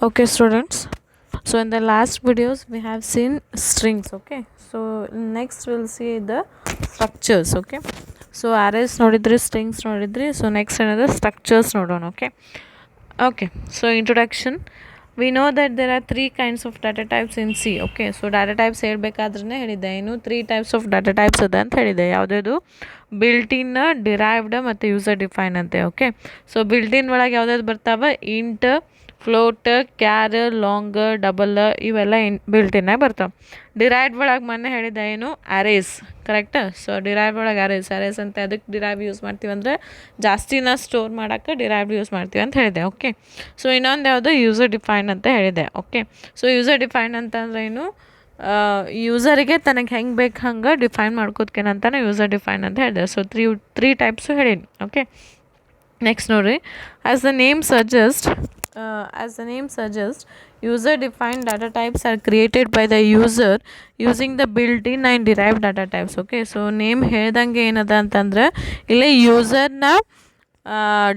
Okay, students. So in the last videos we have seen strings. Okay. So next we'll see the structures. Okay. So arrays ನೋಡಿದ್ರಿ, strings ನೋಡಿದ್ರಿ. So next another structures ನೋಡೋಣ. Okay. Okay. So introduction. We know that there are three kinds of data types in C. Okay. So data types ಹೇಳ್ಬೇಕಾದ್ರೆ ಹೇಳಿದ್ದೆ ಏನು three types of data types ಅದ ಅಂತ ಹೇಳಿದೆ. ಯಾವುದ್ಯಾವುದು ಬಿಲ್ಟಿನ್, ಡಿರೈವ್ಡ್ ಮತ್ತು user define ಅಂತೆ. ಓಕೆ. ಸೊ ಬಿಲ್ಟಿನ್ ಒಳಗೆ ಯಾವ್ದಾದ್ರು ಬರ್ತಾವೆ int, float, char, long, double ಇವೆಲ್ಲ ಬಿಲ್ಟಿನ್ನಾಗ ಬರ್ತಾವೆ. ಡಿರೈವ್ಡ್ ಒಳಗೆ ಮೊನ್ನೆ ಹೇಳಿದ್ದೆ ಏನು ಅರೇಸ್, ಕರೆಕ್ಟ್. ಸೊ ಡಿರೈವ್ ಒಳಗೆ ಅರೇಸ್ ಅಂತ ಅದಕ್ಕೆ ಡಿರೈವ್ ಯೂಸ್ ಮಾಡ್ತೀವಿ ಅಂದರೆ ಜಾಸ್ತಿನ ಸ್ಟೋರ್ ಮಾಡೋಕ್ಕೆ ಡಿರೈವ್ ಯೂಸ್ ಮಾಡ್ತೀವಿ ಅಂತ ಹೇಳಿದೆ. ಓಕೆ. ಸೊ ಇನ್ನೊಂದು ಯಾವುದು ಯೂಸರ್ ಡಿಫೈನ್ ಅಂತ ಹೇಳಿದೆ. ಓಕೆ. ಸೊ ಯೂಸರ್ ಡಿಫೈನ್ ಅಂತಂದ್ರೆ ಏನು, ಯೂಸರಿಗೆ ತನಗೆ ಹೆಂಗೆ ಬೇಕು ಹಂಗೆ ಡಿಫೈನ್ ಮಾಡ್ಕೋದ್ಕೇನಂತಾನೆ ಯೂಸರ್ ಡಿಫೈನ್ ಅಂತ ಹೇಳಿದೆ. ಸೊ ತ್ರೀ ಟೈಪ್ಸು ಹೇಳೀನಿ. ಓಕೆ. ನೆಕ್ಸ್ಟ್ ನೋಡಿರಿ, as the name suggests, user-defined data types are created by the user using the built-in and derived data types. Okay, so name ಹೇಳ್ದಂಗೆ ಏನದ ಅಂತಂದ್ರೆ ಇಲ್ಲಿ ಯೂಸರ್ನ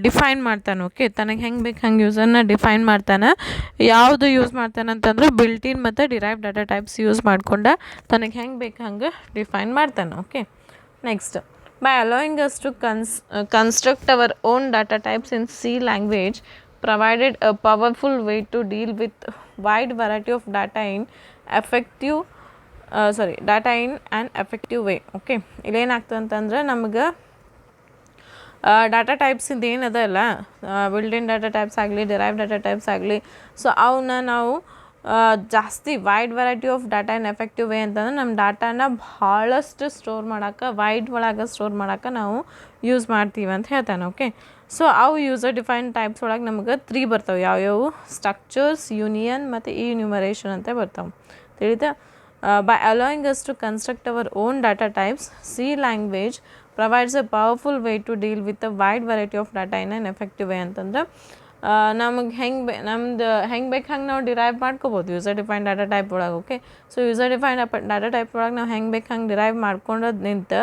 ಡಿಫೈನ್ ಮಾಡ್ತಾನೆ. Okay, ತನಗೆ ಹೆಂಗೆ ಬೇಕು ಹಂಗೆ ಯೂಸರ್ನ ಡಿಫೈನ್ ಮಾಡ್ತಾನೆ. ಯಾವುದು ಯೂಸ್ ಮಾಡ್ತಾನೆ ಅಂತಂದ್ರೆ ಬಿಲ್ಟಿನ್ ಮತ್ತು ಡಿರೈವ್ ಡಾಟಾ ಟೈಪ್ಸ್ ಯೂಸ್ ಮಾಡ್ಕೊಂಡು ತನಗೆ ಹೆಂಗೆ ಬೇಕು ಹಂಗೆ ಡಿಫೈನ್ ಮಾಡ್ತಾನೆ. Okay. Next, by allowing us to construct our own data types in C language provided a powerful way to deal with wide variety of data in an effective way. Okay, ಇಲ್ಲೇನಾಗ್ತದೆ ಅಂತಂದ್ರೆ ನಮ್ಗೆ data ಟೈಪ್ಸಿಂದ ಏನದ ಅಲ್ಲ, built in data types ಆಗಲಿ derive data types ಆಗಲಿ, so ಅವನ್ನ ನಾವು ಜಾಸ್ತಿ wide variety of data in effective way ಅಂತಂದ್ರೆ ನಮ್ಮ ಡಾಟಾನ ಭಾಳಷ್ಟು ಸ್ಟೋರ್ ಮಾಡೋಕೆ, ವೈಡ್ ಒಳಗೆ ಸ್ಟೋರ್ ಮಾಡೋಕೆ ನಾವು ಯೂಸ್ ಮಾಡ್ತೀವಿ ಅಂತ ಹೇಳ್ತಾನೆ. ಓಕೆ. ಸೊ ಅವು ಯೂಸರ್ ಡಿಫೈನ್ ಟೈಪ್ಸ್ ಒಳಗೆ ನಮ್ಗೆ ತ್ರೀ ಬರ್ತಾವೆ. ಯಾವ್ಯಾವು? ಸ್ಟ್ರಕ್ಚರ್ಸ್, ಯೂನಿಯನ್ ಮತ್ತು ಇನ್ಯೂಮರೇಷನ್ ಅಂತ ಬರ್ತಾವೆ. ತಿಳಿತಾ? By allowing us to construct our own data types, C language provides a powerful way to deal with a wide variety of data in an effective way ಅಂತಂದ್ರೆ ನಮಗೆ ನಮ್ದು ಹೆಂಗೆ ಬೇಕು ಹಂಗೆ ನಾವು ಡಿರೈವ್ ಮಾಡ್ಕೋಬೋದು ಯೂಸರ್ ಡಿಫೈನ್ ಡಾಟಾ ಟೈಪ್ ಒಳಗೆ. Okay. So user define data type ಒಳಗೆ ನಾವು ಹೆಂಗೆ ಬೇಕು ಹಂಗೆ ಡಿರೈವ್ ಮಾಡ್ಕೊಂಡೋದು ನಿಂತು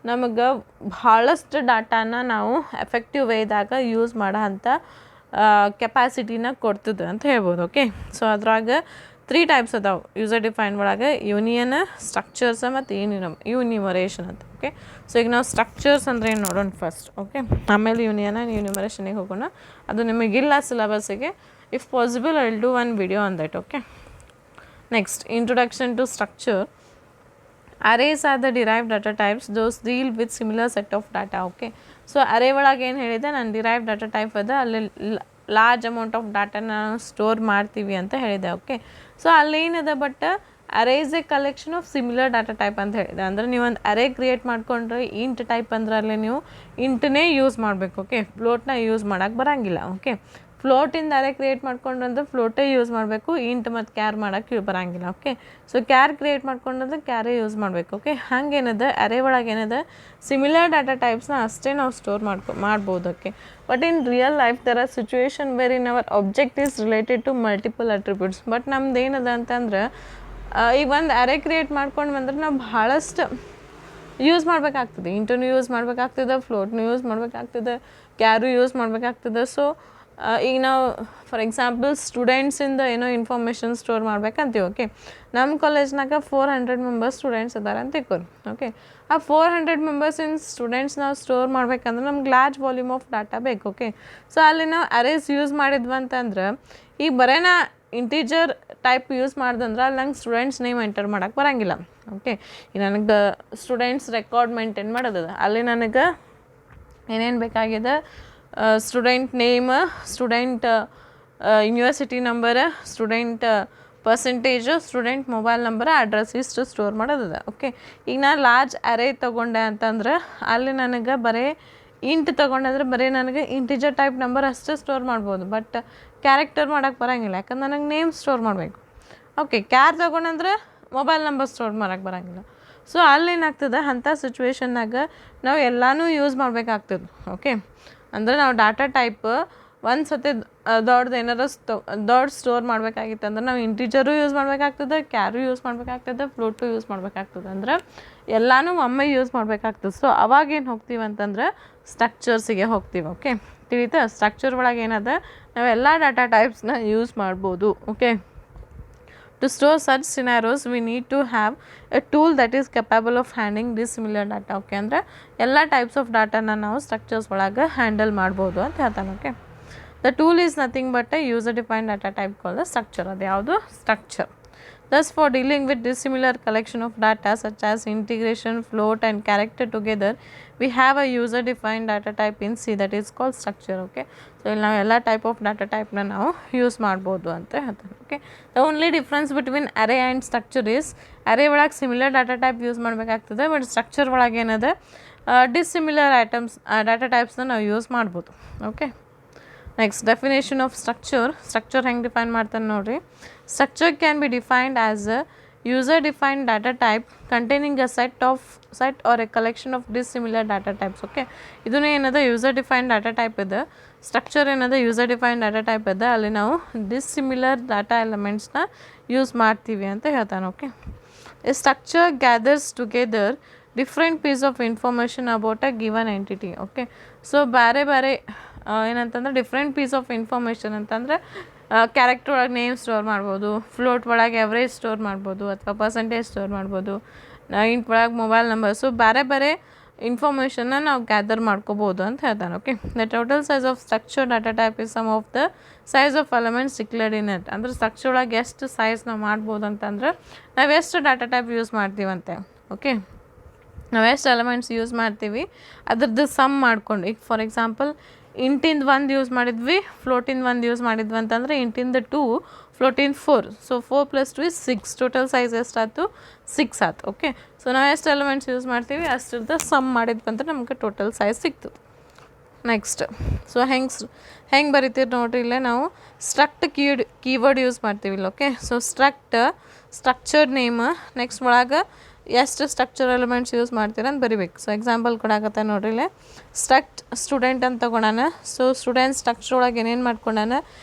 ನಮಗೆ ಭಾಳಷ್ಟು ಡಾಟಾನ ನಾವು ಎಫೆಕ್ಟಿವ್ ವೇದಾಗ ಯೂಸ್ ಮಾಡೋ ಅಂಥ ಕೆಪಾಸಿಟಿನ ಕೊಡ್ತದೆ ಅಂತ ಹೇಳ್ಬೋದು. ಓಕೆ. ಸೊ ಅದ್ರಾಗ ತ್ರೀ ಟೈಪ್ಸ್ ಅದಾವೆ ಯೂಸರ್ ಡಿಫೈನ್ ಒಳಗೆ, ಯೂನಿಯನ್, ಸ್ಟ್ರಕ್ಚರ್ಸ್ ಮತ್ತು ಇನ್ಯೂಮರೇಷನ್ ಅಂತ. ಓಕೆ. ಸೊ ಈಗ ನಾವು ಸ್ಟ್ರಕ್ಚರ್ಸ್ ಅಂದರೆ ಏನು ನೋಡೋಣ ಫಸ್ಟ್. ಓಕೆ. ಆಮೇಲೆ ಯೂನಿಯನ್ ಆ್ಯಂಡ್ ಇನ್ಯೂಮರೇಷನಿಗೆ ಹೋಗೋಣ. ಅದು ನಿಮಗಿಲ್ಲ ಸಿಲೆಬಸ್ಸಿಗೆ. If possible I will do one video on that. Okay. Next, introduction to structure. Arrays are the derive data types those deal with similar set of data. Okay. So array ಒಳಗೆ ಏನು ಹೇಳಿದೆ, ನಾನು derive data type ಅದ, ಅಲ್ಲಿ large amount of ಡಾಟಾನ store ಮಾಡ್ತೀವಿ ಅಂತ ಹೇಳಿದೆ. ಓಕೆ. ಸೊ ಅಲ್ಲೇನಿದೆ, but array is a collection of similar data type ಅಂತ ಹೇಳಿದೆ. ಅಂದರೆ ನೀವು ಒಂದು ಅರೇ ಕ್ರಿಯೇಟ್ ಮಾಡ್ಕೊಂಡ್ರೆ ಇಂಟ್ ಟೈಪ್ ಅಂದ್ರೆ ಅಲ್ಲಿ ನೀವು ಇಂಟನ್ನೇ ಯೂಸ್ ಮಾಡಬೇಕು. ಓಕೆ. ಫ್ಲೋಟ್ನ ಯೂಸ್ ಮಾಡೋಕ್ಕೆ ಬರೋಂಗಿಲ್ಲ. ಓಕೆ. ಫ್ಲೋಟಿಂದ ಅರೇ ಕ್ರಿಯೇಟ್ ಮಾಡ್ಕೊಂಡ್ರೆ ಫ್ಲೋಟೇ ಯೂಸ್ ಮಾಡಬೇಕು, ಇಂಟ್ ಮತ್ತು ಕ್ಯಾರ್ ಮಾಡೋಕ್ಕೆ ಬರೋಂಗಿಲ್ಲ. ಓಕೆ. ಸೊ ಕ್ಯಾರ್ ಕ್ರಿಯೇಟ್ ಮಾಡ್ಕೊಂಡ್ರೆ ಕ್ಯಾರೇ ಯೂಸ್ ಮಾಡಬೇಕು. ಓಕೆ. ಹಂಗೇನದ ಅರೇ ಒಳಗೆ ಏನದ ಸಿಮಿಲರ್ ಡಾಟಾ ಟೈಪ್ಸ್ನ ಅಷ್ಟೇ ನಾವು ಸ್ಟೋರ್ ಮಾಡ್ಬೋದು. Okay. But in real life there are situation where in our object is related to multiple attributes. But ನಮ್ದು ಏನದ ಅಂತಂದ್ರೆ ಈಗ ಒಂದು ಅರೇ ಕ್ರಿಯೇಟ್ ಮಾಡ್ಕೊಂಡು ಬಂದ್ರೆ ನಾವು ಭಾಳಷ್ಟು ಯೂಸ್ ಮಾಡಬೇಕಾಗ್ತದೆ. ಇಂಟನ್ನು ಯೂಸ್ ಮಾಡಬೇಕಾಗ್ತದೆ, ಫ್ಲೋಟ್ನು ಯೂಸ್ ಮಾಡಬೇಕಾಗ್ತದೆ, ಕ್ಯಾರು ಯೂಸ್ ಮಾಡಬೇಕಾಗ್ತದೆ. ಸೊ ಈಗ ನಾವು ಫಾರ್ ಎಕ್ಸಾಂಪಲ್ ಸ್ಟೂಡೆಂಟ್ಸಿಂದ ಏನೋ ಇನ್ಫಾರ್ಮೇಷನ್ ಸ್ಟೋರ್ ಮಾಡ್ಬೇಕಂತೀವಿ. ಓಕೆ. ನಮ್ಮ ಕಾಲೇಜ್ನಾಗ 400 ಮೆಂಬರ್ಸ್ ಸ್ಟೂಡೆಂಟ್ಸ್ ಅದಾರ ಅಂತ ತಿಳ್ಕೊರಿ. ಓಕೆ. ಆ 400 ಮೆಂಬರ್ಸಿನ ಸ್ಟೂಡೆಂಟ್ಸ್ ನಾವು ಸ್ಟೋರ್ ಮಾಡ್ಬೇಕಂದ್ರೆ ನಮ್ಗೆ ಲಾರ್ಜ್ ವಾಲ್ಯೂಮ್ ಆಫ್ ಡಾಟಾ ಬೇಕು. ಓಕೆ. ಸೊ ಅಲ್ಲಿ ನಾವು ಅರೇಸ್ ಯೂಸ್ ಮಾಡಿದ್ವಂತಂದ್ರೆ ಈಗ ಬರೇನ ಇಂಟೀಜರ್ ಟೈಪ್ ಯೂಸ್ ಮಾಡ್ದಂದ್ರೆ ಅಲ್ಲಿ ನಂಗೆ ಸ್ಟೂಡೆಂಟ್ಸ್ ನೇಮ್ ಎಂಟರ್ ಮಾಡೋಕ್ಕೆ ಬರೋಂಗಿಲ್ಲ. ಓಕೆ. ಈಗ ನನಗೆ ಸ್ಟೂಡೆಂಟ್ಸ್ ರೆಕಾರ್ಡ್ ಮೇಂಟೈನ್ ಮಾಡೋದದ, ಅಲ್ಲಿ ನನಗೆ ಏನೇನು ಬೇಕಾಗಿದೆ, student name, student university number, student percentage, student mobile number, address ಇಷ್ಟು ಸ್ಟೋರ್ ಮಾಡೋದದ. ಓಕೆ. ಈಗ ನಾನು ಲಾರ್ಜ್ ಅರೇ ತೊಗೊಂಡೆ ಅಂತಂದ್ರೆ ಅಲ್ಲಿ ನನಗೆ ಬರೀ ಇಂಟ್ ತೊಗೊಂಡಂದ್ರೆ ಬರೀ ನನಗೆ ಇಂಟಿಜರ್ ಟೈಪ್ ನಂಬರ್ ಅಷ್ಟೇ ಸ್ಟೋರ್ ಮಾಡ್ಬೋದು, ಬಟ್ ಕ್ಯಾರೆಕ್ಟರ್ ಮಾಡೋಕ್ಕೆ ಬರೋಂಗಿಲ್ಲ, ಯಾಕಂದ್ರೆ ನನಗೆ ನೇಮ್ ಸ್ಟೋರ್ ಮಾಡಬೇಕು. ಓಕೆ. ಕ್ಯಾರ್ ತೊಗೊಂಡಂದ್ರೆ ಮೊಬೈಲ್ ನಂಬರ್ ಸ್ಟೋರ್ ಮಾಡೋಕ್ಕೆ ಬರೋಂಗಿಲ್ಲ. ಸೊ ಅಲ್ಲೇನಾಗ್ತದೆ, ಅಂಥ ಸಿಚುವೇಶನ್ನಾಗ ನಾವು ಎಲ್ಲನೂ ಯೂಸ್ ಮಾಡಬೇಕಾಗ್ತದೆ. ಓಕೆ. ಅಂದರೆ ನಾವು ಡಾಟಾ ಟೈಪ್ ಒಂದು ಸತಿ ದೊಡ್ಡದು ಏನಾರು ದೊಡ್ಡ ಸ್ಟೋರ್ ಮಾಡಬೇಕಾಗಿತ್ತು ಅಂದ್ರೆ ನಾವು ಇಂಟಿಜರು ಯೂಸ್ ಮಾಡಬೇಕಾಗ್ತದೆ, ಕ್ಯಾರು ಯೂಸ್ ಮಾಡಬೇಕಾಗ್ತದೆ, ಫ್ಲೋಟು ಯೂಸ್ ಮಾಡಬೇಕಾಗ್ತದೆ. ಅಂದ್ರೆ ಎಲ್ಲನೂ ಒಮ್ಮೆ ಯೂಸ್ ಮಾಡಬೇಕಾಗ್ತದೆ. ಸೊ ಅವಾಗೇನು ಹೋಗ್ತೀವಿ ಅಂತಂದ್ರೆ ಸ್ಟ್ರಕ್ಚರ್ಸಿಗೆ ಹೋಗ್ತೀವಿ. ಓಕೆ. ತಿಳಿತಾ? ಸ್ಟ್ರಕ್ಚರ್ ಒಳಗೆ ಏನದ ನಾವೆಲ್ಲ ಡಾಟಾ ಟೈಪ್ಸ್ನ ಯೂಸ್ ಮಾಡ್ಬೋದು. Okay, to store such scenarios we need to have a tool that is capable of handling this similar data. Okay, ಅಂದರೆ ಎಲ್ಲ ಟೈಪ್ಸ್ ಆಫ್ ಡಾಟಾನ ನಾವು ಸ್ಟ್ರಕ್ಚರ್ಸ್ ಒಳಗೆ ಹ್ಯಾಂಡಲ್ ಮಾಡ್ಬೋದು ಅಂತ ಹೇಳ್ತಾನೆ. Okay, the tool is nothing but A user defined data type called the structure. ಅದು ಯಾವುದು? Structure. Thus, for dealing with dissimilar collection of data such as integration, float and character together, we have a user defined data type in C that is called structure. Okay, so ಇಲ್ಲಿ ನಾವು ಎಲ್ಲ type of data ಟೈಪ್ನ ನಾವು use ಮಾಡ್ಬೋದು ಅಂತ ಹೇಳ್ತಾರೆ. Okay, the only difference between array and structure is array ಒಳಗೆ similar data type use ಮಾಡಬೇಕಾಗ್ತದೆ, but structure ಒಳಗೆ ಏನದ ಡಿಸ್ಸಿಮಿಲರ್ ಡಾಟಾ ಟೈಪ್ಸ್ನ ನಾವು ಯೂಸ್ ಮಾಡ್ಬೋದು. Okay, next definition of structure. Structure ಹೆಂಗೆ ಡಿಫೈನ್ ಮಾಡ್ತಾನೆ ನೋಡಿರಿ. Structure can be defined as a user defined data type containing a set or a collection of dissimilar data types. Okay, ಇದನ್ನೇ ಏನದ user defined data type ಇದೆ. Structure ಏನದ user defined data type ಇದೆ, ಅಲ್ಲಿ ನಾವು dissimilar data ಎಲಿಮೆಂಟ್ಸ್ನ use ಮಾಡ್ತೀವಿ ಅಂತ ಹೇಳ್ತಾನೆ. Okay, a structure gathers together different piece of information about a given entity. Okay, so ಬೇರೆ ಬೇರೆ ಏನಂತಂದ್ರೆ ಡಿಫ್ರೆಂಟ್ ಪೀಸ್ ಆಫ್ ಇನ್ಫಾರ್ಮೇಷನ್ ಅಂತಂದರೆ ಕ್ಯಾರೆಕ್ಟರ್ ಒಳಗೆ ನೇಮ್ ಸ್ಟೋರ್ ಮಾಡ್ಬೋದು, ಫ್ಲೋಟ್ ಒಳಗೆ ಎವ್ರೇಜ್ ಸ್ಟೋರ್ ಮಾಡ್ಬೋದು, ಅಥವಾ ಪರ್ಸೆಂಟೇಜ್ ಸ್ಟೋರ್ ಮಾಡ್ಬೋದು, ಇಂಟ್ ಒಳಗೆ ಮೊಬೈಲ್ ನಂಬರ್. ಸೊ ಬೇರೆ ಬೇರೆ ಇನ್ಫಾರ್ಮೇಷನ್ನ ನಾವು ಗ್ಯಾದರ್ ಮಾಡ್ಕೋಬೋದು ಅಂತ ಹೇಳ್ತಾನೆ. Okay, the total size of structure data type is sum of the size of elements declared in it. ಅಂದರೆ ಸ್ಟ್ರಕ್ಚರ್ ಒಳಗೆ ಎಷ್ಟು ಸೈಜ್ ನಾವು ಮಾಡ್ಬೋದು ಅಂತಂದ್ರೆ ನಾವು ಎಷ್ಟು ಡಾಟಾ ಟೈಪ್ ಯೂಸ್ ಮಾಡ್ತೀವಂತೆ. ಓಕೆ, ನಾವು ಎಷ್ಟು ಎಲಿಮೆಂಟ್ಸ್ ಯೂಸ್ ಮಾಡ್ತೀವಿ ಅದ್ರದ್ದು ಸಮ್ ಮಾಡ್ಕೊಂಡು, ಈಗ ಫಾರ್ ಎಕ್ಸಾಂಪಲ್ ಇಂಟಿಂದ 1 ಯೂಸ್ ಮಾಡಿದ್ವಿ, ಫ್ಲೋಟಿಂದ 1 ಯೂಸ್ ಮಾಡಿದ್ವಿ ಅಂತಂದರೆ ಇಂಟಿಂದ 2, ಫ್ಲೋಟಿಂದ 4. ಸೊ 4 + 2 = 6. ಟೋಟಲ್ ಸೈಜ್ ಎಷ್ಟಾಯ್ತು? 6 ಆಯ್ತು. ಓಕೆ, ಸೊ ನಾವು ಎಷ್ಟು ಎಲಿಮೆಂಟ್ಸ್ ಯೂಸ್ ಮಾಡ್ತೀವಿ ಅಷ್ಟರದ್ದು ಸಮ್ ಮಾಡಿದ್ವಿ ಅಂತ ನಮಗೆ ಟೋಟಲ್ ಸೈಜ್ ಸಿಕ್ತು. ನೆಕ್ಸ್ಟ್, ಸೊ ಹೆಂಗೆ ಬರಿತೀವಿ ನೋಡ್ರಿ. ಇಲ್ಲೇ ನಾವು ಸ್ಟ್ರಕ್ಟ್ ಕೀವರ್ಡ್ ಯೂಸ್ ಮಾಡ್ತೀವಿ ಇಲ್ಲ. Okay, so structure name, next ಒಳಗೆ ಎಷ್ಟು ಸ್ಟ್ರಕ್ಚರ್ ಎಲಿಮೆಂಟ್ಸ್ ಯೂಸ್ ಮಾಡ್ತೀರ ಅಂತ ಬರಿಬೇಕು. ಸೊ ಎಕ್ಸಾಂಪಲ್ ಕೊಡಾಕತ್ತೆ ನೋಡ್ರಿ ಇಲ್ಲೇ. ಸ್ಟೂಡೆಂಟ್ ಅಂತ ತೊಗೊಳೋಣ. ಸೊ ಸ್ಟೂಡೆಂಟ್ ಸ್ಟ್ರಕ್ಚರ್ ಒಳಗೆ ಏನೇನು ಮಾಡ್ಕೊಂಡಾನ?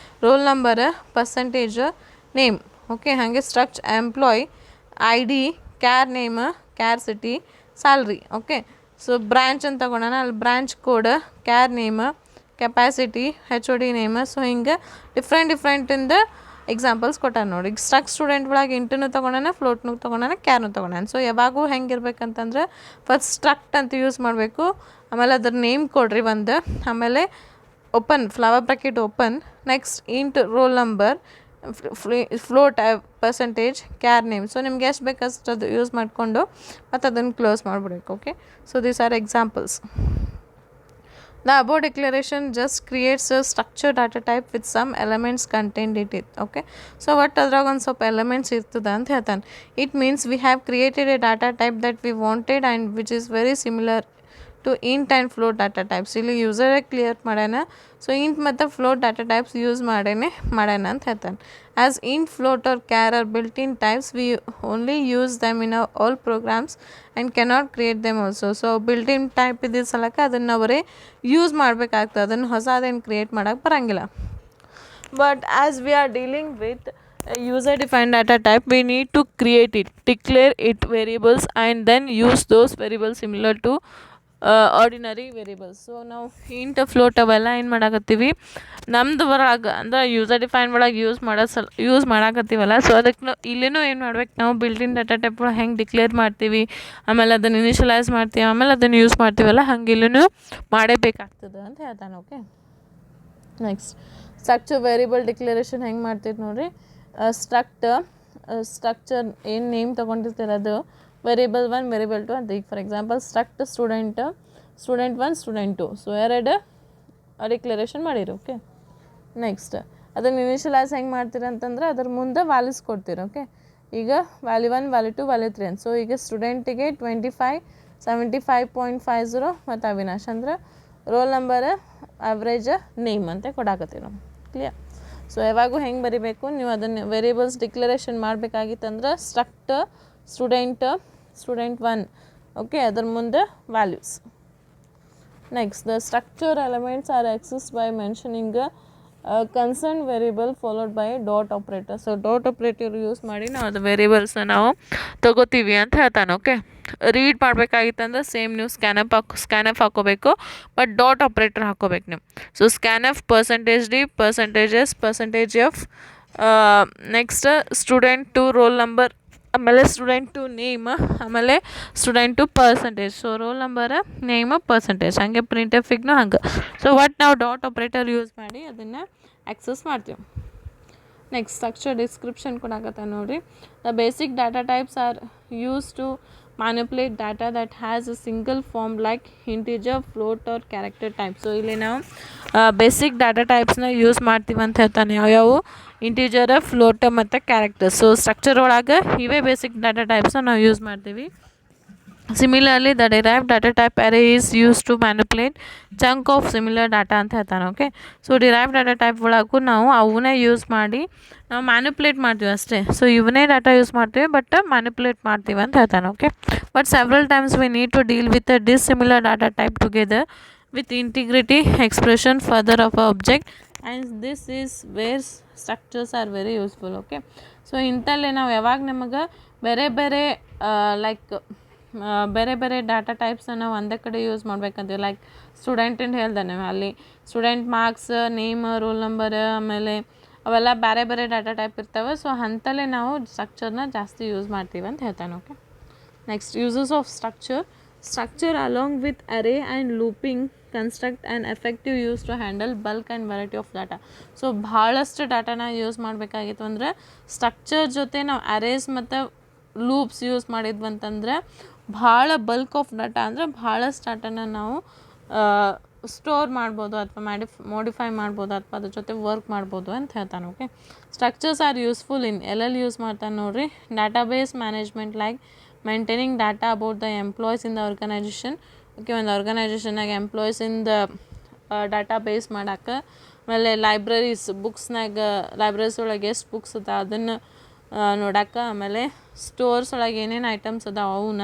Roll number, percentage, name. Okay, ಹಾಗೆ employee, ID, char name, char city, salary. Okay, so branch ಅಂತ ತೊಗೊಳೋಣ. ಅಲ್ಲಿ branch code, char name, capacity, HOD name. So ಹಿಂಗೆ ಡಿಫ್ರೆಂಟಿಂದ ಎಕ್ಸಾಂಪಲ್ಸ್ ಕೊಟ್ಟಾನ ನೋಡಿ. ಈಗ ಸ್ಟೂಡೆಂಟ್ ಒಳಗೆ ಇಂಟನ್ನು ತೊಗೊಳೋಣ, ಫ್ಲೋಟ್ನು ತೊಗೊಳೋಣ, ಕ್ಯಾರ್ನು ತೊಗೊಳೋಣ. ಸೊ ಯಾವಾಗೂ ಹೆಂಗಿರ್ಬೇಕಂತಂದ್ರೆ ಫಸ್ಟ್ ಸ್ಟ್ರಕ್ಟ್ ಅಂತ ಯೂಸ್ ಮಾಡಬೇಕು, ಆಮೇಲೆ ಅದ್ರ ನೇಮ್ ಕೊಡ್ರಿ ಒಂದು, ಆಮೇಲೆ open flower bracket open, next int roll number, float percentage, char name. So ನಿಮ್ಗೆ ಎಷ್ಟು ಬೇಕಷ್ಟು ಅದು ಯೂಸ್ ಮಾಡಿಕೊಂಡು ಮತ್ತು ಅದನ್ನು ಕ್ಲೋಸ್ ಮಾಡಿಬಿಡ್ಬೇಕು. Okay, so these are examples. The above declaration just creates a structured data type with some elements contained in it. Okay, so what ಅದ್ರಾಗ ಒಂದು ಸ್ವಲ್ಪ ಎಲಿಮೆಂಟ್ಸ್ ಇರ್ತದೆ ಅಂತ ಹೇಳ್ತಾನೆ. It means we have created a data type that we wanted and which is very similar to int and float data types. ಇಲ್ಲಿ ಯೂಸರೇ clear ಮಾಡ್ಯಾನ. So int ಮತ್ತು ಫ್ಲೋಟ್ ಡಾಟಾ ಟೈಪ್ಸ್ ಯೂಸ್ ಮಾಡ್ಯಾನ ಅಂತ ಹೇಳ್ತಾನೆ. As int, float or char are built in types, we only use them in all programs and cannot create them also. So built in type ಇದ್ದ ಸಲಕ ಅದನ್ನು ಅವರೇ use ಮಾಡಬೇಕಾಗ್ತದೆ, ಅದನ್ನು ಹೊಸದೇನು ಕ್ರಿಯೇಟ್ ಮಾಡೋಕ್ಕೆ ಬರೋಂಗಿಲ್ಲ. But as we are dealing with user defined data type, we need to create it, declare it variables and then use those variables similar to ordinary variables. So ನಾವು int, float ಅವೆಲ್ಲ ಏನು ಮಾಡಾಕತ್ತೀವಿ ನಮ್ದು ಒಳಗೆ ಅಂದ್ರೆ user define ಒಳಗೆ use ಮಾಡಾಕತ್ತೀವಲ್ಲ. So ಅದಕ್ಕೆ ನಾವು ಇಲ್ಲಿನೂ ಏನು ಮಾಡ್ಬೇಕು, ನಾವು ಬಿಲ್ಟಿನ್ ಡಾಟಾ ಟೈಪ್ ಒಳಗೆ ಹೆಂಗೆ ಡಿಕ್ಲೇರ್ ಮಾಡ್ತೀವಿ, ಆಮೇಲೆ ಅದನ್ನು ಇನಿಷಿಯಲೈಸ್ ಮಾಡ್ತೀವಿ, ಆಮೇಲೆ ಅದನ್ನು ಯೂಸ್ ಮಾಡ್ತೀವಲ್ಲ, ಹಂಗೆ ಇಲ್ಲೂ ಮಾಡೇಬೇಕಾಗ್ತದೆ ಅಂತ ಹೇಳ್ತಾನೆ. Okay, next structure variable declaration ಹೆಂಗೆ ಮಾಡ್ತೀವಿ ನೋಡಿರಿ. ಸ್ಟ್ರಕ್ಚರ್ ಏನು ನೇಮ್ ತೊಗೊಂಡಿರ್ತೀರ ಅದು ವೇರಿಯಬಲ್ 1, ವೇರಿಯಬಲ್ 2 ಅಂತ. ಈಗ for example student 1, student 2. So 2 declaration ಮಾಡಿರಿ. ಓಕೆ, ನೆಕ್ಸ್ಟ್ ಅದನ್ನು ಇನಿಷಿಯಲೈಸ್ ಹೆಂಗೆ ಮಾಡ್ತೀರ ಅಂತಂದ್ರೆ ಅದ್ರ ಮುಂದೆ ವ್ಯಾಲ್ಯೂಸ್ ಕೊಡ್ತೀರಿ. ಓಕೆ, ಈಗ ವ್ಯಾಲ್ಯೂ 1, ವ್ಯಾಲ್ಯೂ 2, ವ್ಯಾಲ್ಯೂ 3 ಅಂತ. ಸೊ ಈಗ ಸ್ಟೂಡೆಂಟಿಗೆ 25, 75.50 ಮತ್ತು ಅವಿನಾಶ್ ಅಂದ್ರೆ ರೋಲ್ ನಂಬರ್, ಆವ್ರೇಜ್, ನೇಮ್ ಅಂತ ಕೊಡಾಕತ್ತೀವಿ ನಾವು. ಕ್ಲಿಯರ್? ಸೊ ಯಾವಾಗೂ ಹೆಂಗೆ ಬರಿಬೇಕು, ನೀವು ಅದನ್ನು ವೇರಿಯಬಲ್ಸ್ ಡಿಕ್ಲರೇಷನ್ ಮಾಡಬೇಕಾಗಿತ್ತಂದ್ರೆ ಸ್ಟೂಡೆಂಟ್ 1. ಓಕೆ, ಅದರ ಮುಂದೆ values. Next the structure elements are accessed by mentioning concern variable followed by dot operator. So dot operator use ಮಾಡಿ ನಾವು ಅದು ವೇರಿಯಬಲ್ಸನ್ನ ನಾವು ತೊಗೋತೀವಿ ಅಂತ ಹೇಳ್ತಾನೆ. ಓಕೆ, ರೀಡ್ ಮಾಡಬೇಕಾಗಿತ್ತಂದ್ರೆ ಸೇಮ್ ನೀವು ಸ್ಕ್ಯಾನಫ್ ಹಾಕೋಬೇಕು, ಬಟ್ ಡಾಟ್ ಆಪ್ರೇಟರ್ ಹಾಕೋಬೇಕು ನೀವು. So scanf %d %s %f next student two roll number, ಆಮೇಲೆ ಸ್ಟೂಡೆಂಟ್ ಟು ನೇಮ್, ಆಮೇಲೆ student two percentage. So roll number, name, percentage, ಹಾಗೆ ಪ್ರಿಂಟ್ ಎಫಿಗ್ನು ಹಂಗೆ. ಸೊ ಒಟ್ಟು ನಾವು ಡಾಟ್ ಆಪ್ರೇಟರ್ ಯೂಸ್ ಮಾಡಿ ಅದನ್ನು ಆಕ್ಸೆಸ್ ಮಾಡ್ತೀವಿ. ನೆಕ್ಸ್ಟ್ ಸ್ಟ್ರಕ್ಚರ್ ಡಿಸ್ಕ್ರಿಪ್ಷನ್ ಕೊಡಾಕತ್ತ ನೋಡಿರಿ. The basic data types are use to manipulate data that has a single form like integer, float or character type. So ಇಲ್ಲಿ ನಾವು ಬೇಸಿಕ್ ಡಾಟಾ ಟೈಪ್ಸ್ನ ಯೂಸ್ ಮಾಡ್ತೀವಿ ಅಂತ ಹೇಳ್ತಾನೆ. ಯಾವ್ಯಾವು? ಇಂಟಿಜರ್, ಫ್ಲೋಟ್ ಮತ್ತು ಕ್ಯಾರೆಕ್ಟರ್. ಸೊ ಸ್ಟ್ರಕ್ಚರ್ ಒಳಗೆ ಇವೇ ಬೇಸಿಕ್ ಡಾಟಾ ಟೈಪ್ಸ್ನ ನಾವು ಯೂಸ್ ಮಾಡ್ತೀವಿ. Similarly, the derived data type array is used to manipulate chunk of similar data ಅಂತ ಹೇಳ್ತಾನೆ. Okay, so derived data type ಒಳಗೂ ನಾವು ಅವನ್ನೇ ಯೂಸ್ ಮಾಡಿ ನಾವು ಮ್ಯಾನಿಪುಲೇಟ್ ಮಾಡ್ತೀವಿ ಅಷ್ಟೇ. ಸೊ ಇವನ್ನೇ ಡಾಟಾ ಯೂಸ್ ಮಾಡ್ತೀವಿ, ಬಟ್ ಮ್ಯಾನಿಪುಲೇಟ್ ಮಾಡ್ತೀವಿ ಅಂತ ಹೇಳ್ತಾನೆ. Okay, but several times we need to deal with a dissimilar data type together with integrity expression further of a object, and this is where structures are very useful. Okay, so ಇಂಥಲ್ಲೇ ನಾವು ಯಾವಾಗ ನಮಗೆ ಬೇರೆ ಬೇರೆ ಬೇರೆ ಬೇರೆ data ಟೈಪ್ಸನ್ನು ನಾವು ಒಂದೇ ಕಡೆ ಯೂಸ್ ಮಾಡ್ಬೇಕಂತೀವಿ. ಲೈಕ್ ಸ್ಟೂಡೆಂಟಿಂದ ಹೇಳ್ದಾನೆ ಅಲ್ಲಿ student marks, name, roll number, ಆಮೇಲೆ ಅವೆಲ್ಲ ಬೇರೆ ಬೇರೆ ಡಾಟಾ ಟೈಪ್ ಇರ್ತವೆ. ಸೊ ಅಂಥಲ್ಲೇ ನಾವು ಸ್ಟ್ರಕ್ಚರ್ನ ಜಾಸ್ತಿ ಯೂಸ್ ಮಾಡ್ತೀವಿ ಅಂತ ಹೇಳ್ತಾನೆ. Okay, next uses of structure along with array and looping construct and effective use to handle bulk and variety of data. So ಭಾಳಷ್ಟು ಡಾಟಾನ ಯೂಸ್ ಮಾಡಬೇಕಾಗಿತ್ತು ಅಂದರೆ ಸ್ಟ್ರಕ್ಚರ್ ಜೊತೆ ನಾವು ಅರೇಸ್ ಮತ್ತು ಲೂಪ್ಸ್ ಯೂಸ್ ಮಾಡಿದ್ವಿ ಅಂತಂದ್ರೆ ಭಾಳ ಬಲ್ಕ್ ಆಫ್ ಡಾಟಾ ಅಂದರೆ ಭಾಳಷ್ಟು ಡಾಟಾನ ನಾವು ಸ್ಟೋರ್ ಮಾಡ್ಬೋದು ಅಥವಾ ಮಾಡಿಫೈ ಮಾಡ್ಬೋದು ಅಥವಾ ಅದ್ರ ಜೊತೆ ವರ್ಕ್ ಮಾಡ್ಬೋದು ಅಂತ ಹೇಳ್ತಾನೆ. Okay, structures are useful in ಎಲ್ಲೆಲ್ಲಿ ಯೂಸ್ ಮಾಡ್ತಾನೆ ನೋಡಿರಿ. Database management, like maintaining data about the employees in the organisation. Okay, ಒಂದು ಆರ್ಗನೈಜೇಷನ್ನಾಗ ಎಂಪ್ಲಾಯೀಸಿಂದ ಡಾಟಾ ಬೇಸ್ ಮಾಡೋಕ್ಕೆ. ಆಮೇಲೆ ಲೈಬ್ರರೀಸ್, ಬುಕ್ಸ್ನಾಗ ಲೈಬ್ರರೀಸ್ ಒಳಗೆ ಎಷ್ಟು ಬುಕ್ಸ್ ಅದ ಅದನ್ನು ನೋಡೋಕೆ. ಆಮೇಲೆ ಸ್ಟೋರ್ಸ್ ಒಳಗೆ ಏನೇನು ಐಟಮ್ಸ್ ಅದಾವ ಅವನ್ನ.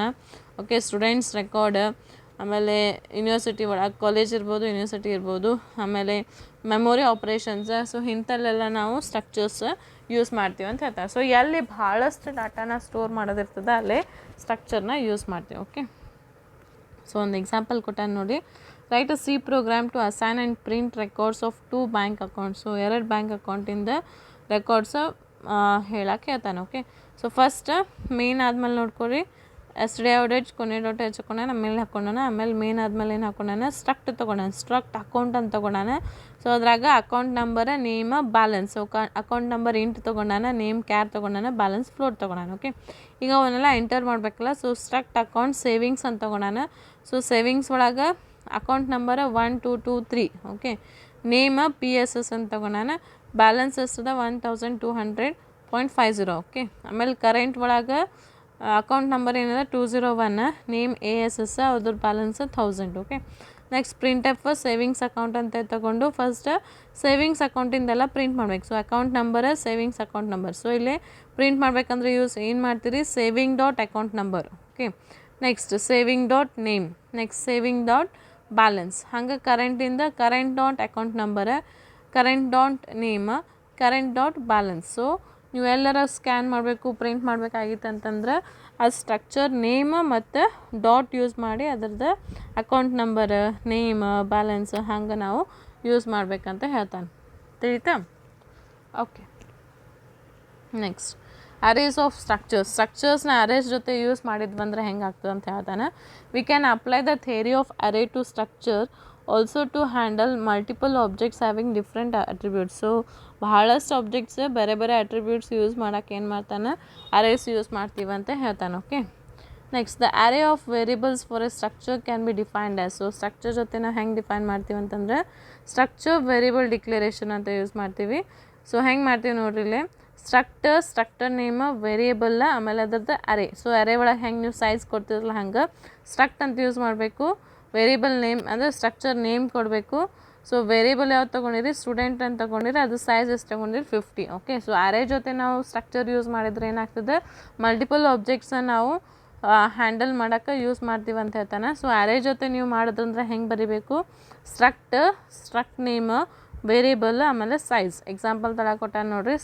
ಓಕೆ, ಸ್ಟೂಡೆಂಟ್ಸ್ ರೆಕಾರ್ಡ್, ಆಮೇಲೆ ಯೂನಿವರ್ಸಿಟಿ ಒಳಗೆ ಕಾಲೇಜ್ ಇರ್ಬೋದು, ಯೂನಿವರ್ಸಿಟಿ ಇರ್ಬೋದು, ಆಮೇಲೆ ಮೆಮೊರಿ ಆಪ್ರೇಷನ್ಸ್. ಸೊ ಇಂಥಲ್ಲೆಲ್ಲ ನಾವು ಸ್ಟ್ರಕ್ಚರ್ಸ್ ಯೂಸ್ ಮಾಡ್ತೀವಿ ಅಂತ ಹೇಳ್ತಾರೆ. ಸೊ ಎಲ್ಲಿ ಭಾಳಷ್ಟು ಡಾಟಾನ ಸ್ಟೋರ್ ಮಾಡೋದಿರ್ತದೆ ಅಲ್ಲೇ ಸ್ಟ್ರಕ್ಚರ್ನ ಯೂಸ್ ಮಾಡ್ತೀವಿ. ಓಕೆ, ಸೊ ಒಂದು ಎಕ್ಸಾಂಪಲ್ ಕೊಟ್ಟಾನೆ ನೋಡಿ. Write a C program to assign and print records of 2 bank accounts. So 2 bank ಅಕೌಂಟಿಂದ ರೆಕಾರ್ಡ್ಸ್ ಹೇಳಕ್ಕೆ ಹೇಳ್ತಾನೆ. ಓಕೆ, ಸೊ ಫಸ್ಟ್ ಮೇನ್ ಆದ್ಮೇಲೆ ನೋಡ್ಕೊರಿ, STD ಕೊನೆ ಡಾಟ್ H ಹಾಕೊಂಡಾನ, ಆಮೇಲೆ ಹಾಕೊಂಡಾನ. ಆಮೇಲೆ ಮೇನ್ ಆದ್ಮೇಲೆ ಏನು ಹಾಕೊಂಡಾನ? ಸ್ಟ್ರಕ್ಟ್ ತೊಗೊಂಡಾನ, ಸ್ಟ್ರಕ್ಟ್ ಅಕೌಂಟ್ ಅಂತ ತೊಗೊಂಡಾನ. ಸೊ ಅದ್ರಾಗ account number, name, balance. So account number int ತೊಗೊಂಡಾನ, ನೇಮ್ ಕ್ಯಾರ್ ತೊಗೊಂಡಾನ, ಬ್ಯಾಲೆನ್ಸ್ ಫ್ಲೋಟ್ ತೊಗೊಂಡಾನ. ಓಕೆ, ಈಗ ಅವನ್ನೆಲ್ಲ ಎಂಟರ್ ಮಾಡಬೇಕಲ್ಲ. ಸೊ ಸ್ಟ್ರಕ್ಟ್ ಅಕೌಂಟ್ ಸೇವಿಂಗ್ಸ್ ಅಂತ ತೊಗೊಂಡಾನ. ಸೊ ಸೇವಿಂಗ್ಸ್ ಒಳಗೆ account number 1 2 2 3. Okay, name PSS ಅಂತ ತೊಗೊಂಡಾನ. ಬ್ಯಾಲೆನ್ಸ್ ಎಷ್ಟದ? 1200.50. ಓಕೆ, ಆಮೇಲೆ ಕರೆಂಟ್ ಒಳಗೆ ಅಕೌಂಟ್ ನಂಬರ್ ಏನಿದೆ 201, ನೇಮ್ ASS, ಅದ್ರ balance 1000. Okay, next print F savings account ಅಂತ ತಗೊಂಡು ಫಸ್ಟ್ ಸೇವಿಂಗ್ಸ್ ಅಕೌಂಟಿಂದೆಲ್ಲ ಪ್ರಿಂಟ್ ಮಾಡ್ಬೇಕು. So account number, savings account number. So ಇಲ್ಲಿ ಪ್ರಿಂಟ್ ಮಾಡಬೇಕಂದ್ರೆ ಏನು ಮಾಡ್ತೀರಿ? Saving dot account number. Okay, next saving dot name, next saving dot balance. ಹಂಗೆ ಕರೆಂಟಿಂದ current dot account number, current dot name, current dot balance. So ನೀವು ಎಲ್ಲರ scan ಮಾಡಬೇಕು, print ಮಾಡಬೇಕಾಗಿತ್ತು ಅಂತಂದ್ರೆ ಆ ಸ್ಟ್ರಕ್ಚರ್ ನೇಮ್ ಮತ್ತು ಡಾಟ್ ಯೂಸ್ ಮಾಡಿ ಅದರದ್ದು ಅಕೌಂಟ್ ನಂಬರ್, ನೇಮ್, ಬ್ಯಾಲೆನ್ಸ್ ಹಂಗೆ ನಾವು ಯೂಸ್ ಮಾಡಬೇಕಂತ ಹೇಳ್ತಾನೆ. ತಿಳಿತಾ? ಓಕೆ, ನೆಕ್ಸ್ಟ್ ಅರೇಸ್ ಆಫ್ ಸ್ಟ್ರಕ್ಚರ್ಸ್ನ ಅರೇಸ್ ಜೊತೆ ಯೂಸ್ ಮಾಡಿದ್ವಂದ್ರೆ ಹೆಂಗಾಗ್ತದೆ ಅಂತ ಹೇಳ್ತಾನೆ. We can apply the theory of array to structure also to handle multiple objects having different attributes. So ಭಾಳಷ್ಟು ಆಬ್ಜೆಕ್ಟ್ಸ್ ಬೇರೆ ಬೇರೆ ಅಟ್ರಿಬ್ಯೂಟ್ಸ್ ಯೂಸ್ ಮಾಡೋಕೆ ಏನು ಮಾಡ್ತಾನೆ? ಅರೇಸ್ ಯೂಸ್ ಮಾಡ್ತೀವಿ ಅಂತ ಹೇಳ್ತಾನೆ. Okay, next the array of variables for A structure can be defined as. So structure ಜೊತೆ ನಾವು ಹೆಂಗೆ ಡಿಫೈನ್ ಮಾಡ್ತೀವಿ ಅಂತಂದರೆ ಸ್ಟ್ರಕ್ಚರ್ ವೇರಿಯಬಲ್ ಡಿಕ್ಲರೇಷನ್ ಅಂತ ಯೂಸ್ ಮಾಡ್ತೀವಿ. ಸೊ ಹೆಂಗೆ ಮಾಡ್ತೀವಿ ನೋಡ್ರಿ ಇಲ್ಲಿ. ಸ್ಟ್ರಕ್ಟರ್ ನೇಮ್, ವೇರಿಯಬಲ್, ಆಮೇಲೆ ಅದ್ರದ್ದು ಅರೇ. ಸೊ ಅರೇ ಒಳಗೆ ಹೆಂಗೆ ನೀವು ಸೈಜ್ ಕೊಡ್ತಿರಲ್ಲ ಹಂಗೆ ಸ್ಟ್ರಕ್ಟ್ ಅಂತ ಯೂಸ್ ಮಾಡಬೇಕು. ವೇರಿಯಬಲ್ ನೇಮ್ ಅಂದರೆ ಸ್ಟ್ರಕ್ಚರ್ ನೇಮ್ ಕೊಡಬೇಕು. ಸೊ ವೇರಿಯಬಲ್ ಯಾವ್ದು ತೊಗೊಂಡಿರಿ? ಸ್ಟೂಡೆಂಟ್ ಅಂತ ತೊಗೊಂಡಿರಿ, ಅದು ಸೈಜ್ ಎಷ್ಟು ತೊಗೊಂಡಿರಿ? 50. ಓಕೆ, ಸೊ ಅರೇ ಜೊತೆ ನಾವು ಸ್ಟ್ರಕ್ಚರ್ ಯೂಸ್ ಮಾಡಿದ್ರೆ ಏನಾಗ್ತದೆ? ಮಲ್ಟಿಪಲ್ ಆಬ್ಜೆಕ್ಟ್ಸನ್ನ ನಾವು ಹ್ಯಾಂಡಲ್ ಮಾಡೋಕ್ಕೆ ಯೂಸ್ ಮಾಡ್ತೀವಿ ಅಂತ ಹೇಳ್ತಾನೆ. ಸೊ ಅರೇ ಜೊತೆ ನೀವು ಮಾಡೋದಂದ್ರೆ ಹೆಂಗೆ ಬರಿಬೇಕು? ಸ್ಟ್ರಕ್ಟ್ ನೇಮ್, ವೇರಿಯಬಲ್ ಆಮೇಲೆ ಸೈಜ್. ಎಕ್ಸಾಂಪಲ್ ತಳ ಕೊಟ್ಟಾನ ನೋಡ್ರಿ,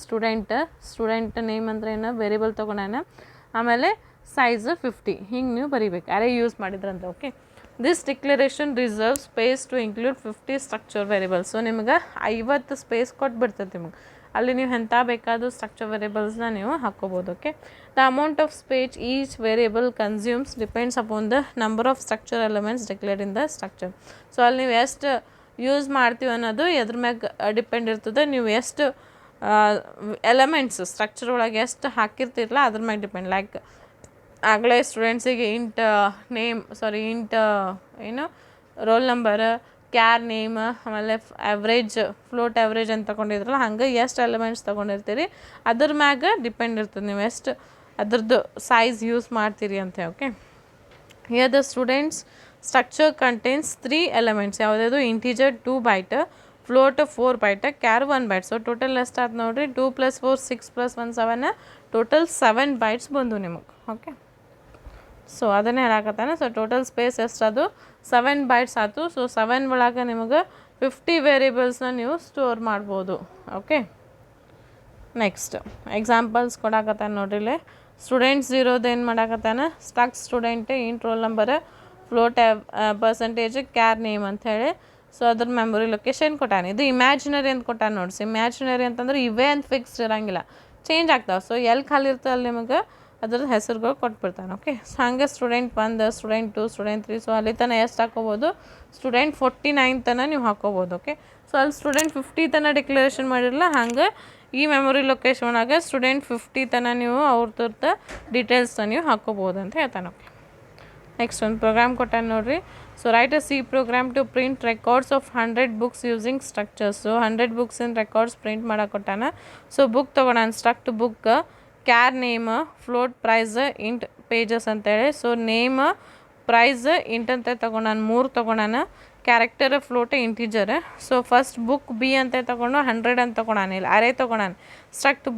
ಸ್ಟೂಡೆಂಟ್ ನೇಮ್ ಅಂದ್ರೆ ಏನು ವೇರಿಯಬಲ್ ತೊಗೊಂಡಾನ, ಆಮೇಲೆ ಸೈಜ್ 50 ಹಿಂಗೆ ನೀವು ಬರೀಬೇಕು ಅರೇ ಯೂಸ್ ಮಾಡಿದ್ರಂತ. Okay, this declaration reserve space to include 50 structure variables. So ನಿಮ್ಗೆ 50 ಸ್ಪೇಸ್ ಕೊಟ್ಬಿಡ್ತದೆ ನಿಮ್ಗೆ, ಅಲ್ಲಿ ನೀವು ಎಂಥ ಬೇಕಾದರೂ ಸ್ಟ್ರಕ್ಚರ್ ವೇರಿಯಬಲ್ಸ್ನ ನೀವು ಹಾಕ್ಕೋಬೋದು. Okay, the amount of space each variable consumes depends upon the number of structure elements declared in the structure. So ಅಲ್ಲಿ ನೀವು ಎಷ್ಟು ಯೂಸ್ ಮಾಡ್ತೀವಿ ಅನ್ನೋದು ಎದ್ರ ಮ್ಯಾಗ ಡಿಪೆಂಡ್ ಇರ್ತದೆ, ನೀವು ಎಷ್ಟು ಎಲಿಮೆಂಟ್ಸ್ ಸ್ಟ್ರಕ್ಚರ್ ಒಳಗೆ ಎಷ್ಟು ಹಾಕಿರ್ತಿರಲ್ಲ ಅದ್ರ ಮ್ಯಾಗ ಡಿಪೆಂಡ್. ಲೈಕ್ ಆಗಲೇ ಸ್ಟೂಡೆಂಟ್ಸಿಗೆ ಇಂಟ್ ಏನು ರೋಲ್ ನಂಬರ್, ಕ್ಯಾರ್ ನೇಮ್, ಆಮೇಲೆ ಆ್ಯಾವ್ರೇಜ್ ಫ್ಲೋಟ್ ಆ್ಯಾವ್ರೇಜ್ ಅಂತ ತೊಗೊಂಡಿದ್ರಲ್ಲ, ಹಂಗೆ ಎಷ್ಟು ಎಲಿಮೆಂಟ್ಸ್ ತೊಗೊಂಡಿರ್ತೀರಿ ಅದ್ರ ಮ್ಯಾಗ ಡಿಪೆಂಡ್ ಇರ್ತದೆ ನೀವು ಎಷ್ಟು ಅದ್ರದ್ದು ಸೈಜ್ ಯೂಸ್ ಮಾಡ್ತೀರಿ ಅಂತ. Okay, here the students structure contains 3 elements. ಯಾವುದಾದ್ರು integer 2 byte, float 4 byte, char 1 byte. So total ಎಷ್ಟಾಯ್ತು ನೋಡಿರಿ, 2 + 4 6 + 1 7, ಟೋಟಲ್ 7 bytes ಬಂದು ನಿಮಗೆ. ಓಕೆ, ಸೊ ಅದನ್ನೇ ಹೇಳಕತ್ತಾನೆ. ಸೊ ಟೋಟಲ್ ಸ್ಪೇಸ್ ಎಷ್ಟದು 7 bytes ಆಯ್ತು. ಸೊ 7 ಒಳಗೆ ನಿಮಗೆ 50 ವೇರಿಯಬಲ್ಸ್ನ ನೀವು ಸ್ಟೋರ್ ಮಾಡ್ಬೋದು. ಓಕೆ, ನೆಕ್ಸ್ಟ್ ಎಕ್ಸಾಂಪಲ್ಸ್ ಕೊಡಾಕತ್ತಾನೆ ನೋಡ್ರಿಲೆ. ಸ್ಟೂಡೆಂಟ್ 0 ಏನು ಮಾಡಾಕತ್ತಾನೆ, student int roll number, float percentage, char name ಅಂಥೇಳಿ. ಸೊ ಅದ್ರ ಮೆಮೊರಿ ಲೊಕೇಶನ್ ಕೊಟ್ಟಾನೆ. ಇದು ಇಮ್ಯಾಜಿನರಿ ಅಂತ ಕೊಟ್ಟಾನೆ ನೋಡಿಸಿ. ಇಮ್ಯಾಜಿನರಿ ಅಂತಂದ್ರೆ ಇವೇ ಅಂತ ಫಿಕ್ಸ್ಡ್ ಇರೋಂಗಿಲ್ಲ, ಚೇಂಜ್ ಆಗ್ತಾವೆ. ಸೊ ಎಲ್ಲಿ ಖಾಲಿ ಇರ್ತದೆ ಅಲ್ಲಿ ನಿಮಗೆ ಅದ್ರದ್ದು ಹೆಸರುಗಳು ಕೊಟ್ಬಿಡ್ತಾನೆ. ಓಕೆ, ಸೊ ಹಾಗೆ ಸ್ಟೂಡೆಂಟ್ 1, ಸ್ಟೂಡೆಂಟ್ 2, ಸ್ಟೂಡೆಂಟ್ 3. ಸೊ ಅಲ್ಲಿ ತನಕ ಎಷ್ಟು ಹಾಕೋಬೋದು, ಸ್ಟೂಡೆಂಟ್ 49 ತನಕ ನೀವು ಹಾಕೋಬೋದು. ಓಕೆ, ಸೊ ಅಲ್ಲಿ ಸ್ಟೂಡೆಂಟ್ 50 ತನಕ ಡಿಕ್ಲರೇಷನ್ ಮಾಡಿರಲ್ಲ, ಹಂಗೆ ಈ ಮೆಮೊರಿ ಲೊಕೇಶನ್ ಒಳಗೆ ಸ್ಟೂಡೆಂಟ್ 50 ತನಕ ನೀವು ಅವ್ರದ್ದು ಡೀಟೇಲ್ಸ್ನ ನೀವು ಹಾಕೋಬೋದು ಅಂತ ಹೇಳ್ತಾನೆ. ಓಕೆ, ನೆಕ್ಸ್ಟ್ ಒಂದು ಪ್ರೋಗ್ರಾಮ್ ಕೊಟ್ಟಾನೆ ನೋಡ್ರಿ. So write a C program to print records of 100 books using structures. So 100 books in records print ಮಾಡಕ್ಕೆ ಕೊಟ್ಟಾನ. ಸೊ ಬುಕ್ ತೊಗೊಳಾನ, struct book, char name, float price, int pages ಅಂತೇಳಿ. ಸೊ ನೇಮ್, ಪ್ರೈಸ್, ಇಂಟ್ ಅಂತ ತೊಗೊಂಡಾನ, 3 ತೊಗೊಂಡಾನ. Character, float, integer. So first book B ಅಂತ ತೊಗೊಂಡು 100 ಅಂತ ತೊಗೊಳಾನ, ಇಲ್ಲ ಅರೇ ತೊಗೊಳಾನ. ಸ್ಟ್ರಕ್ಟ್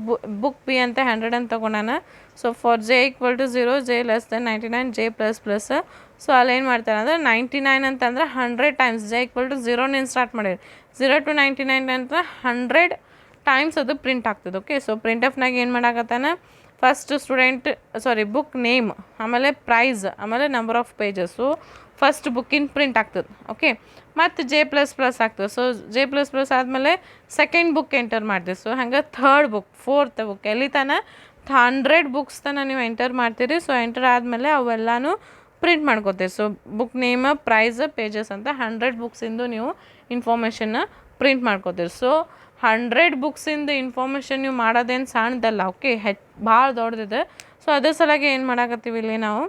ಬುಕ್ ಬಿ ಅಂತ 100 ಅಂತ ತೊಗೊಳಾನ. So for J = 0, J <= 99, J ++. So ಅಲ್ಲಿ ಏನು ಮಾಡ್ತಾರೆ ಅಂದರೆ 99 ಅಂತಂದ್ರೆ 100 ಟೈಮ್ಸ್, ಜೆ = 0 ಸ್ಟಾರ್ಟ್ ಮಾಡಿರಿ. 0 to 99 ಅಂತ 100 ಟೈಮ್ಸ್ ಅದು ಪ್ರಿಂಟ್ ಆಗ್ತದೆ. ಓಕೆ, ಸೊ ಪ್ರಿಂಟ್ ಎಫ್ನಾಗ ಏನು ಮಾಡಾಕತ್ತಾನೆ, ಫಸ್ಟ್ ಬುಕ್ ನೇಮ್, ಆಮೇಲೆ ಪ್ರೈಸ್, ಆಮೇಲೆ ನಂಬರ್ ಆಫ್ ಪೇಜಸ್ಸು ಫಸ್ಟ್ ಬುಕ್ಕಿನ ಪ್ರಿಂಟ್ ಆಗ್ತದೆ. ಓಕೆ, ಮತ್ತು ಜೆ ++ ಆಗ್ತದೆ. ಸೊ ಜೆ ++ ಆದಮೇಲೆ ಸೆಕೆಂಡ್ ಬುಕ್ ಎಂಟರ್ ಮಾಡ್ತೀವಿ. ಸೊ ಹಂಗೆ ಥರ್ಡ್ ಬುಕ್, ಫೋರ್ತ್ ಬುಕ್, ಎಲ್ಲಿ ತನಕ 100 books ತನಕ ನೀವು ಎಂಟರ್ ಮಾಡ್ತೀರಿ. ಸೊ ಎಂಟರ್ ಆದಮೇಲೆ ಅವೆಲ್ಲನೂ ಪ್ರಿಂಟ್ ಮಾಡ್ಕೋತೀರಿ. So book name, price, pages ಅಂತ 100 ಬುಕ್ಸಿಂದು ನೀವು ಇನ್ಫಾರ್ಮೇಷನ್ನ ಪ್ರಿಂಟ್ ಮಾಡ್ಕೋತೀರಿ. ಸೊ 100 ಬುಕ್ಸಿಂದು ಇನ್ಫಾರ್ಮೇಷನ್ ನೀವು ಮಾಡೋದೇನು ಸಣ್ಣದಲ್ಲ. ಓಕೆ, ಭಾಳ ದೊಡ್ಡದಿದೆ. ಸೊ ಅದ್ರ ಸಲುವಾಗಿ ಏನು ಮಾಡಾಕತ್ತೀವಿ, ಇಲ್ಲಿ ನಾವು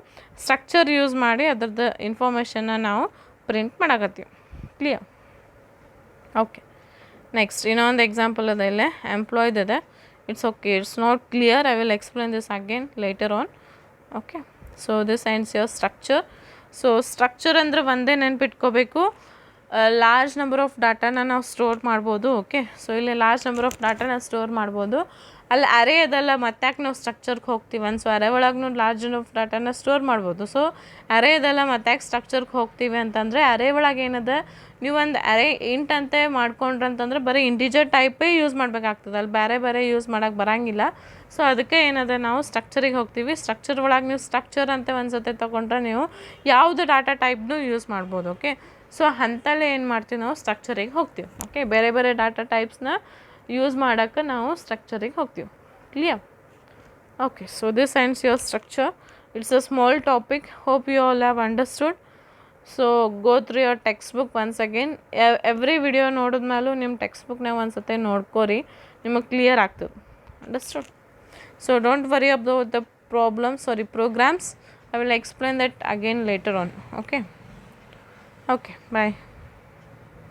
ಸ್ಟ್ರಕ್ಚರ್ ಯೂಸ್ ಮಾಡಿ ಅದ್ರದ್ದು ಇನ್ಫಾರ್ಮೇಷನ್ನ ನಾವು ಪ್ರಿಂಟ್ ಮಾಡಾಕತ್ತೀವಿ. ಕ್ಲಿಯರ್? ಓಕೆ, ನೆಕ್ಸ್ಟ್ ಇನ್ನೊಂದು ಎಕ್ಸಾಂಪಲ್ ಅದ ಇಲ್ಲೇ, ಎಂಪ್ಲಾಯ್ದಿದೆ. It's okay, it's not clear, I will explain this again later on. Okay, so this ends your structure. So structure ಅಂದರೆ ಒಂದೇ ನೆನ್ಪಿಟ್ಕೋಬೇಕು, ಲಾರ್ಜ್ ನಂಬರ್ ಆಫ್ ಡಾಟಾನ ನಾವು ಸ್ಟೋರ್ ಮಾಡ್ಬೋದು. ಓಕೆ, ಸೊ ಇಲ್ಲಿ large number of ಡಾಟಾನ store ಮಾಡ್ಬೋದು. ಅಲ್ಲಿ ಅರೇ ಅದಲ್ಲ, ಮತ್ತಾಕೆ ನಾವು ಸ್ಟ್ರಕ್ಚರ್ಗೆ ಹೋಗ್ತೀವಿ ಸೊ ಅರೇ ಒಳಗೂ ಲಾರ್ಜ್ ಆಫ್ ಡಾಟಾನ ಸ್ಟೋರ್ ಮಾಡ್ಬೋದು. ಸೊ ಅರೇ ಅದಲ್ಲ ಮತ್ತಾಕೆ ಸ್ಟ್ರಕ್ಚರ್ಗೆ ಹೋಗ್ತೀವಿ ಅಂತಂದರೆ, ಅರೇ ಒಳಗೆ ಏನದ, ನೀವು ಒಂದು ಅರೇ ಇಂಟ್ ಅಂತ ಮಾಡ್ಕೊಂಡ್ರಂತಂದ್ರೆ ಬರೀ ಇಂಟಿಜರ್ ಟೈಪೇ ಯೂಸ್ ಮಾಡಬೇಕಾಗ್ತದೆ, ಅಲ್ಲಿ ಬೇರೆ ಯೂಸ್ ಮಾಡೋಕ್ಕೆ ಬರೋಂಗಿಲ್ಲ. ಸೊ ಅದಕ್ಕೆ ಏನದ, ನಾವು ಸ್ಟ್ರಕ್ಚರಿಗೆ ಹೋಗ್ತೀವಿ. ಸ್ಟ್ರಕ್ಚರ್ ಒಳಗೆ ನೀವು ಸ್ಟ್ರಕ್ಚರ್ ಅಂತ ಒಂದು ಸತಿ ತೊಗೊಂಡ್ರೆ ನೀವು ಯಾವುದು ಡಾಟಾ ಟೈಪ್ನು ಯೂಸ್ ಮಾಡ್ಬೋದು. ಓಕೆ, ಸೊ ಅಂತಲ್ಲೇ ಏನು ಮಾಡ್ತೀವಿ, ನಾವು ಸ್ಟ್ರಕ್ಚರಿಗೆ ಹೋಗ್ತೀವಿ. ಓಕೆ, ಬೇರೆ ಡಾಟಾ ಟೈಪ್ಸ್ನ ಯೂಸ್ ಮಾಡೋಕ್ಕೆ ನಾವು ಸ್ಟ್ರಕ್ಚರಿಗೆ ಹೋಗ್ತೀವಿ. Clear? Okay, so this ends your structure. It's a small topic, hope you all have understood. So go through your text book once again. Every video ನೋಡಿದ್ಮೇಲೂ ನಿಮ್ಮ ಟೆಕ್ಸ್ಟ್ ಬುಕ್ನಾಗ ಒಂದು ಸತಿ ನೋಡ್ಕೋರಿ, ನಿಮಗೆ ಕ್ಲಿಯರ್ ಆಗ್ತದೆ. Understood? So don't worry about the programs. I will explain that again later on. Okay, bye.